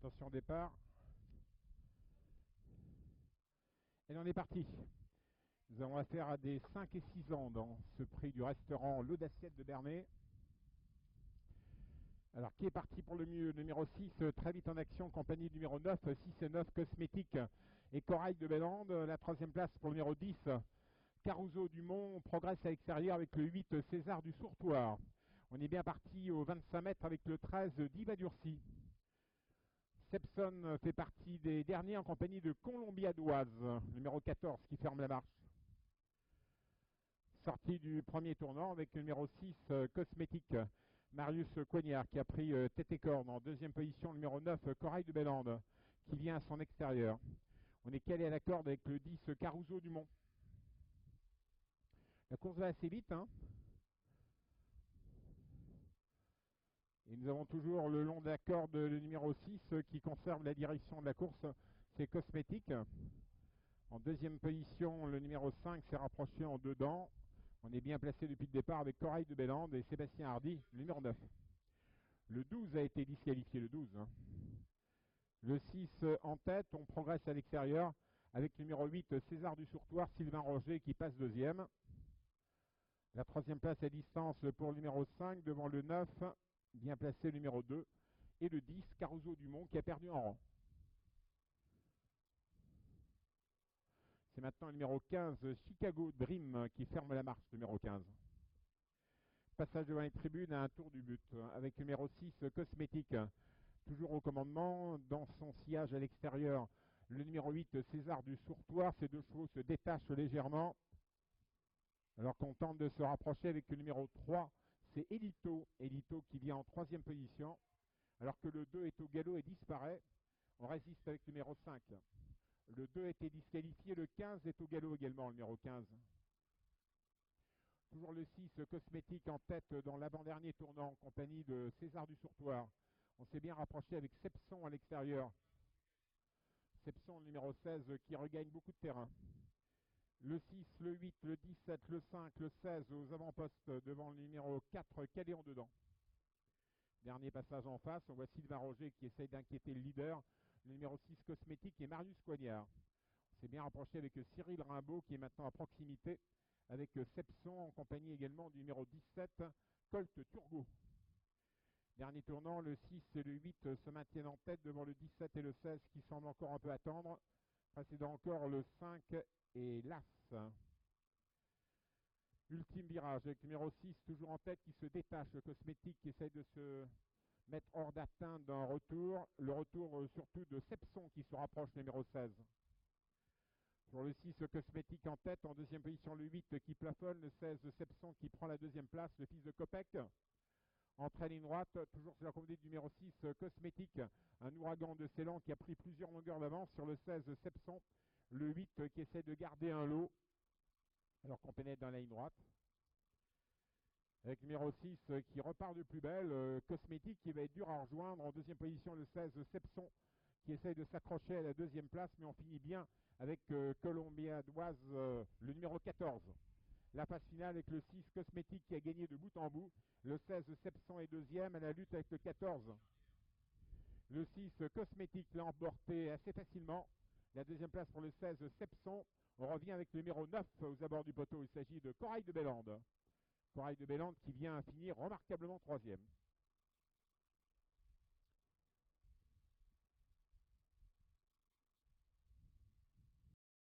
Attention au départ. Et on est parti. Nous avons affaire à des 5 et 6 ans dans ce prix du restaurant L'Eau d'Assiette de Bernay. Alors, qui est parti pour le mieux? Numéro 6, très vite en action, compagnie numéro 9, 6 et 9, Cosmétique et Corail de Bellande. La troisième place pour le numéro 10, Caruso Dumont. On progresse à l'extérieur avec le 8, César du Sourtoir. On est bien parti aux 25 mètres avec le 13, Diva Durci. Sepson fait partie des derniers en compagnie de Colombiadoise, numéro 14, qui ferme la marche. Sortie du premier tournant avec le numéro 6, Cosmétique, Marius Coignard, qui a pris tête et corne. En deuxième position, le numéro 9, Corail de Bellande, qui vient à son extérieur. On est calé à la corde avec le 10, Caruso Dumont. La course va assez vite, hein. Et nous avons toujours le long de la corde le numéro 6 qui conserve la direction de la course, c'est Cosmétique. En deuxième position, le numéro 5 s'est rapproché en dedans. On est bien placé depuis le départ avec Corail de Bellande et Sébastien Hardy, le numéro 9. Le 12 a été disqualifié, le 12. Hein. Le 6 en tête, on progresse à l'extérieur avec le numéro 8, César du Sourtoir, Sylvain Roger qui passe deuxième. La troisième place à distance pour le numéro 5 devant le 9, bien placé le numéro 2. Et le 10, Caruso Dumont qui a perdu en rang. C'est maintenant le numéro 15, Chicago Dream, qui ferme la marche, numéro 15. Passage devant les tribunes à un tour du but, avec le numéro 6, Cosmétique, toujours au commandement. Dans son sillage à l'extérieur, le numéro 8, César du Sourtoir. Ces deux chevaux se détachent légèrement, alors qu'on tente de se rapprocher avec le numéro 3, c'est Elito. Elito qui vient en troisième position, alors que le 2 est au galop et disparaît. On résiste avec le numéro 5. Le 2 a été disqualifié, le 15 est au galop également, le numéro 15. Toujours le 6, Cosmétique en tête dans l'avant-dernier tournant, en compagnie de César du Sourtoir. On s'est bien rapproché avec Sepson à l'extérieur. Sepson, le numéro 16, qui regagne beaucoup de terrain. Le 6, le 8, le 17, le 5, le 16 aux avant-postes devant le numéro 4, Caléon dedans. Dernier passage en face, on voit Sylvain Roger qui essaye d'inquiéter le leader. Le numéro 6, Cosmétique, et Marius Coignard. On s'est bien rapproché avec Cyril Rimbaud qui est maintenant à proximité, avec Sepson en compagnie également du numéro 17, Colt Turgot. Dernier tournant, le 6 et le 8 se maintiennent en tête devant le 17 et le 16 qui semblent encore un peu attendre. Précédant encore le 5 et l'As. Ultime virage avec le numéro 6 toujours en tête qui se détache, le Cosmétique qui essaye de se mettre hors d'atteinte d'un retour. Le retour surtout de Sepson qui se rapproche, numéro 16. Sur le 6, Cosmétique en tête. En deuxième position, le 8 qui plafonne. Le 16, Sepson qui prend la deuxième place. Le fils de Kopek. Entraîne ligne droite. Toujours sur la conduite du numéro 6, Cosmétique. Un ouragan de Ceylan qui a pris plusieurs longueurs d'avance sur le 16, Sepson. Le 8 qui essaie de garder un lot alors qu'on pénètre dans la ligne droite. Avec le numéro 6 qui repart de plus belle. Cosmétique qui va être dur à rejoindre. En deuxième position, le 16, Sepson qui essaye de s'accrocher à la deuxième place, mais on finit bien avec Colombiadoise, le numéro 14. La phase finale avec le 6 Cosmétique qui a gagné de bout en bout. Le 16 Sepson est deuxième à la lutte avec le 14. Le 6 Cosmétique l'a emporté assez facilement. La deuxième place pour le 16 Sepson. On revient avec le numéro 9 aux abords du poteau. Il s'agit de Corail de Bellande. Corail de Bellande qui vient finir remarquablement troisième.